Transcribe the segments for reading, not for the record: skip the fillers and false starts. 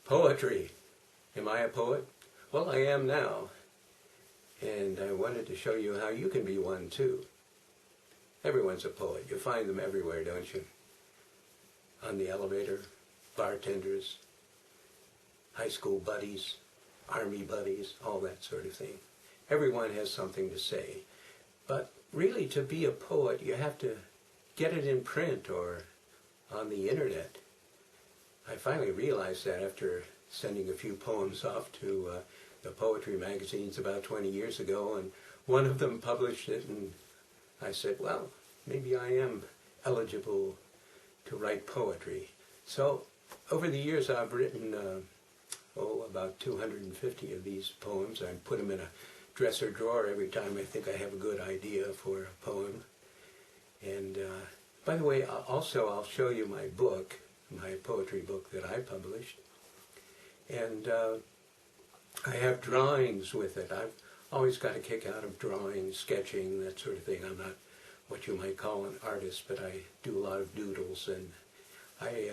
Poetry. Am I a poet? Well, I am now. And I wanted to show you how you can be one too. Everyone's a poet. You find them everywhere, don't you? On the elevator, bartenders, high school buddies, army buddies, all that sort of thing. Everyone has something to say. But really, to be a poet, you have to get it in print or on the internet. I finally realized that after sending a few poems off to the poetry magazines about 20 years ago, and one of them published it, and I said, well, maybe I am eligible to write poetry. So over the years I've written about 250 of these poems. I put them in a dresser drawer every time I think I have a good idea for a poem. And by the way, also I'll show you my book, my poetry book that I published. And I have drawings with it. I've always got a kick out of drawing, sketching, that sort of thing. I'm not what you might call an artist, but I do a lot of doodles. And I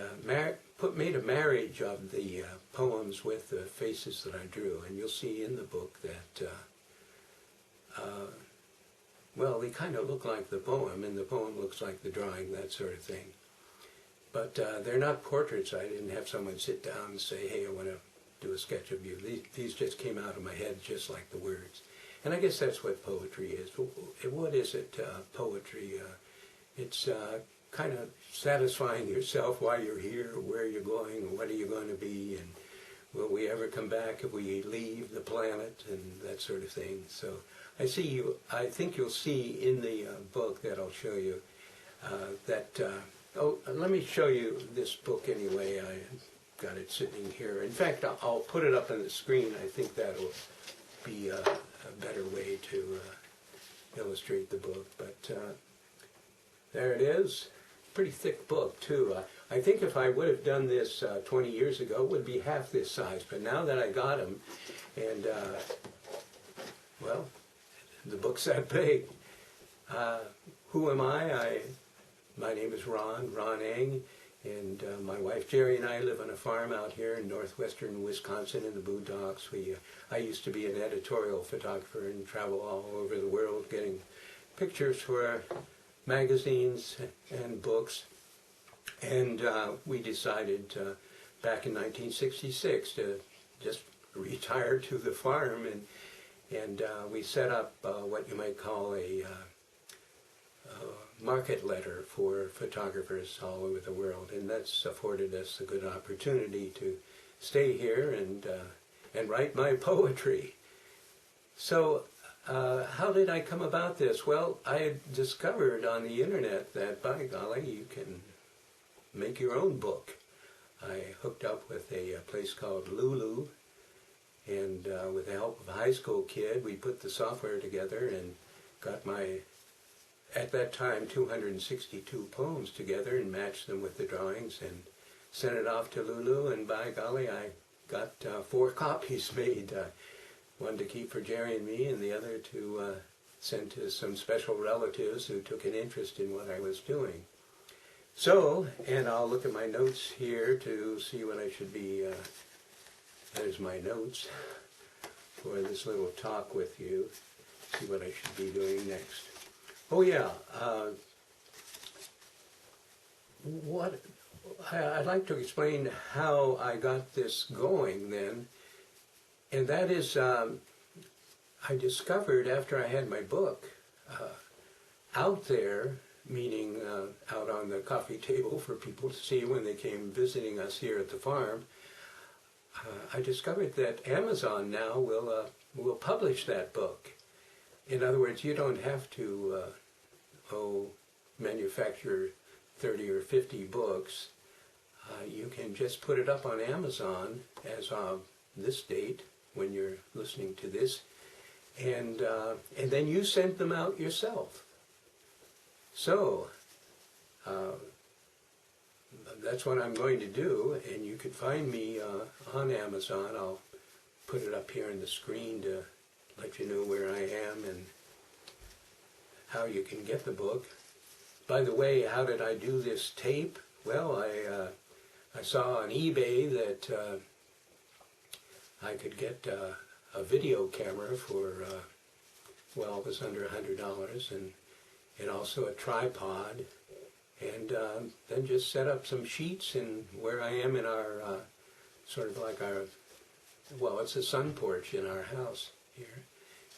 made a marriage of the poems with the faces that I drew. And you'll see in the book that, well, they kind of look like the poem, and the poem looks like the drawing, that sort of thing. But they're not portraits. I didn't have someone sit down and say, hey, I want to do a sketch of you. These just came out of my head just like the words. And I guess that's what poetry is. What is it, poetry? It's kind of satisfying yourself while you're here, where you're going, what are you going to be, and will we ever come back if we leave the planet, and that sort of thing. So I think you'll see in the book that I'll show you that, let me show you this book anyway. I got it sitting here. In fact, I'll put it up on the screen. I think that'll be a better way to illustrate the book. But there it is. Pretty thick book, too. I think if I would have done this 20 years ago, it would be half this size. But now that I got them, and, well, the book's that big. Who am I? My name is Rohn Engh, and my wife Jerry and I live on a farm out here in northwestern Wisconsin in the boondocks. I used to be an editorial photographer and travel all over the world getting pictures for magazines and books. And we decided back in 1966 to just retire to the farm, and we set up what you might call a market letter for photographers all over the world, and that's afforded us a good opportunity to stay here and write my poetry. So how did I come about this? Well, I had discovered on the internet that, by golly, you can make your own book. I hooked up with a place called Lulu, and with the help of a high school kid, we put the software together and got my, at that time, 262 poems together and matched them with the drawings and sent it off to Lulu, and by golly, I got 4 copies made. One to keep for Jerry and me, and the other to send to some special relatives who took an interest in what I was doing. So, and I'll look at my notes here to see what I should be, there's my notes for this little talk with you, see what I should be doing next. Oh yeah, I'd like to explain how I got this going then, and that is I discovered after I had my book out there, meaning out on the coffee table for people to see when they came visiting us here at the farm, I discovered that Amazon now will publish that book. In other words, you don't have to manufacture 30 or 50 books. You can just put it up on Amazon as of this date when you're listening to this, and then you send them out yourself. So that's what I'm going to do, and you can find me on Amazon. I'll put it up here on the screen to let you know where I am and how you can get the book. By the way, how did I do this tape? Well, I saw on eBay that I could get a video camera for, well, it was under $100, and also a tripod, and then just set up some sheets in where I am in our, sort of like our, well, it's a sun porch in our house here.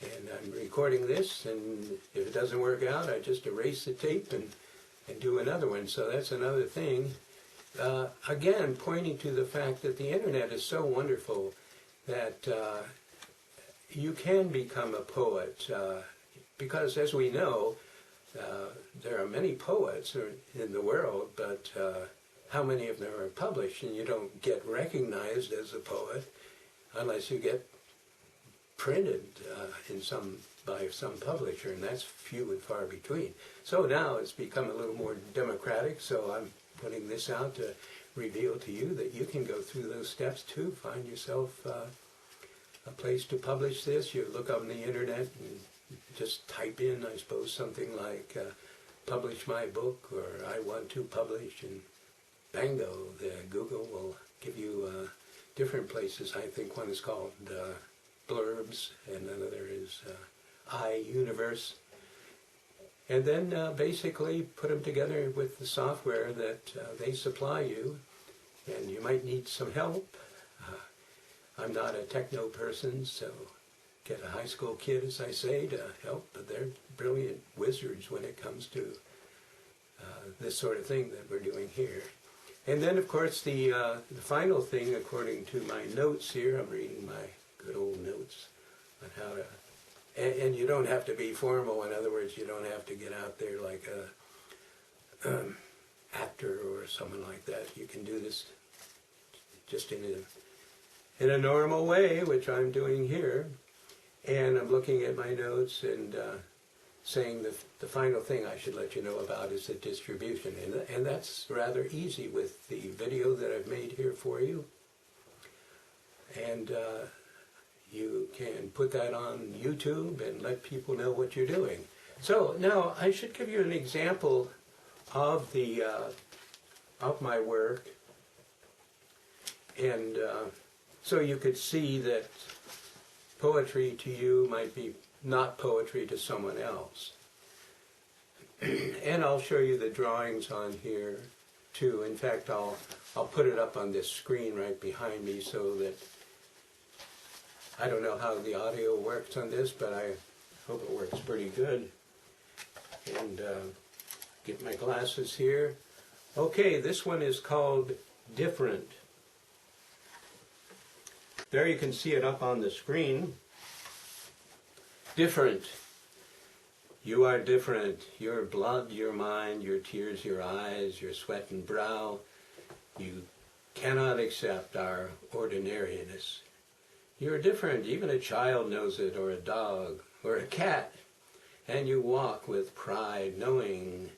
And I'm recording this, and if it doesn't work out, I just erase the tape and do another one. So that's another thing. Again, pointing to the fact that the internet is so wonderful that you can become a poet. Because as we know, there are many poets in the world, but how many of them are published? And you don't get recognized as a poet unless you get printed by some publisher, and that's few and far between. So now it's become a little more democratic, so I'm putting this out to reveal to you that you can go through those steps too. Find yourself a place to publish this. You look on the internet and just type in, I suppose, something like publish my book, or I want to publish, and bango, Google will give you different places. I think one is called Blurbs, and another is iUniverse. And then basically put them together with the software that they supply you, and you might need some help. I'm not a techno person, so get a high school kid, as I say, to help, but they're brilliant wizards when it comes to this sort of thing that we're doing here. And then, of course, the final thing, according to my notes here, I'm reading my good old notes on how to, and you don't have to be formal. In other words, you don't have to get out there like a actor or someone like that. You can do this just in a normal way, which I'm doing here. And I'm looking at my notes and saying the final thing I should let you know about is the distribution. And that's rather easy with the video that I've made here for you. And you can put that on YouTube and let people know what you're doing. So now I should give you an example of the of my work, and so you could see that poetry to you might be not poetry to someone else. And I'll show you the drawings on here too. In fact, I'll put it up on this screen right behind me so that I don't know how the audio works on this, but I hope it works pretty good. And get my glasses here. Okay, this one is called Different. There you can see it up on the screen. Different. You are different. Your blood, your mind, your tears, your eyes, your sweat and brow. You cannot accept our ordinariness. You're different. Even a child knows it, or a dog, or a cat. And you walk with pride, knowing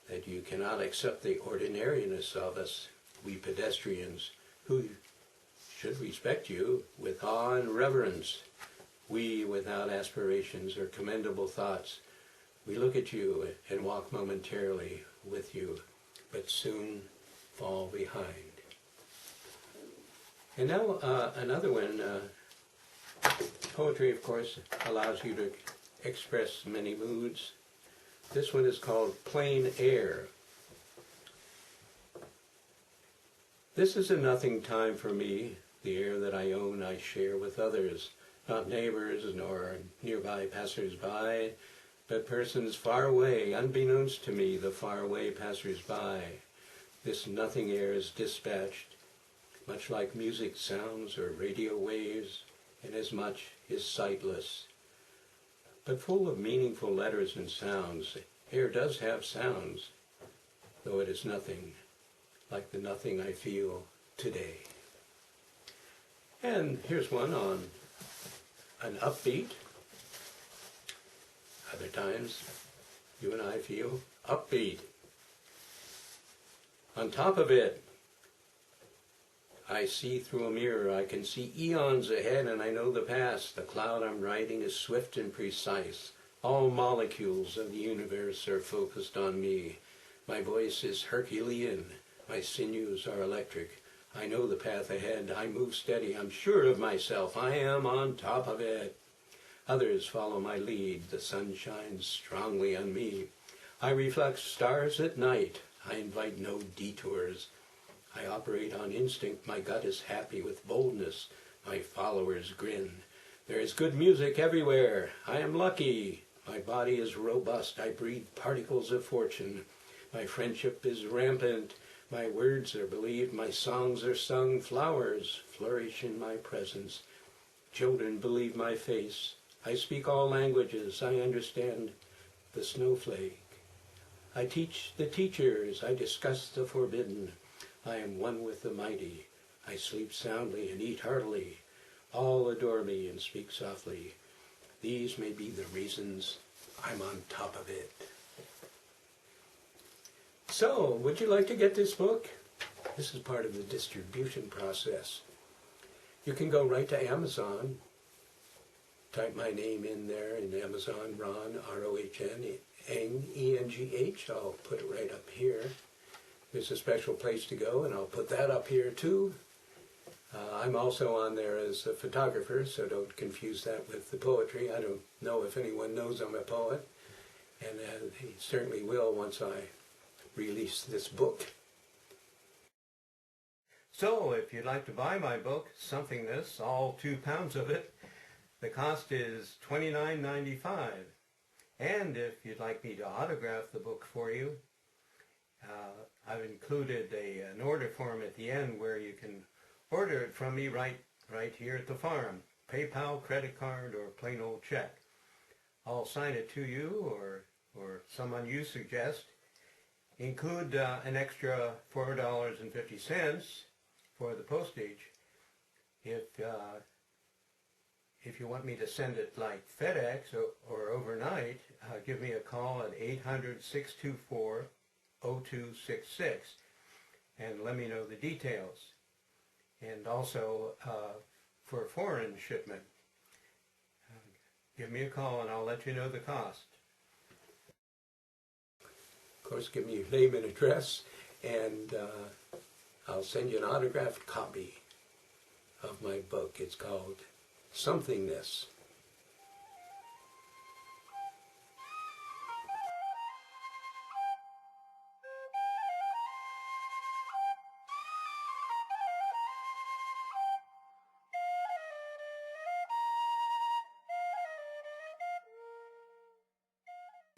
that you cannot accept the ordinariness of us, we pedestrians, who should respect you with awe and reverence. We, without aspirations or commendable thoughts, we look at you and walk momentarily with you, but soon fall behind. And now another one. Poetry, of course, allows you to express many moods. This one is called Plain Air. This is a nothing time for me. The air that I own I share with others, not neighbors nor nearby passers-by, but persons far away, unbeknownst to me, the faraway passers-by. This nothing air is dispatched, much like music sounds or radio waves, inasmuch is sightless. But full of meaningful letters and sounds, air does have sounds, though it is nothing, like the nothing I feel today. And here's one on an upbeat. Other times, you and I feel upbeat. On top of it, I see through a mirror. I can see eons ahead, and I know the past. The cloud I'm riding is swift and precise. All molecules of the universe are focused on me. My voice is Herculean. My sinews are electric. I know the path ahead. I move steady. I'm sure of myself. I am on top of it. Others follow my lead. The sun shines strongly on me. I reflect stars at night. I invite no detours. I operate on instinct. My gut is happy with boldness. My followers grin. There is good music everywhere. I am lucky. My body is robust. I breathe particles of fortune. My friendship is rampant. My words are believed. My songs are sung. Flowers flourish in my presence. Children believe my face. I speak all languages. I understand the snowflake. I teach the teachers. I discuss the forbidden. I am one with the mighty. I sleep soundly and eat heartily. All adore me and speak softly. These may be the reasons I'm on top of it. So, would you like to get this book? This is part of the distribution process. You can go right to Amazon. Type my name in there in Amazon, Rohn, R-O-H-N, Engh, E-N-G-H. I'll put it right up here. There's a special place to go, and I'll put that up here too. I'm also on there as a photographer, so don't confuse that with the poetry. I don't know if anyone knows I'm a poet, and he certainly will once I release this book. So, if you'd like to buy my book, Somethingness, all 2 pounds of it, the cost is $29.95. And if you'd like me to autograph the book for you, I've included an order form at the end where you can order it from me right here at the farm. PayPal, credit card, or plain old check. I'll sign it to you or someone you suggest. Include an extra $4.50 for the postage. If you want me to send it like FedEx or overnight, give me a call at 800-624-0266 and let me know the details. And also for foreign shipment, give me a call and I'll let you know the cost. Of course, give me your name and address, and I'll send you an autographed copy of my book. It's called Somethingness.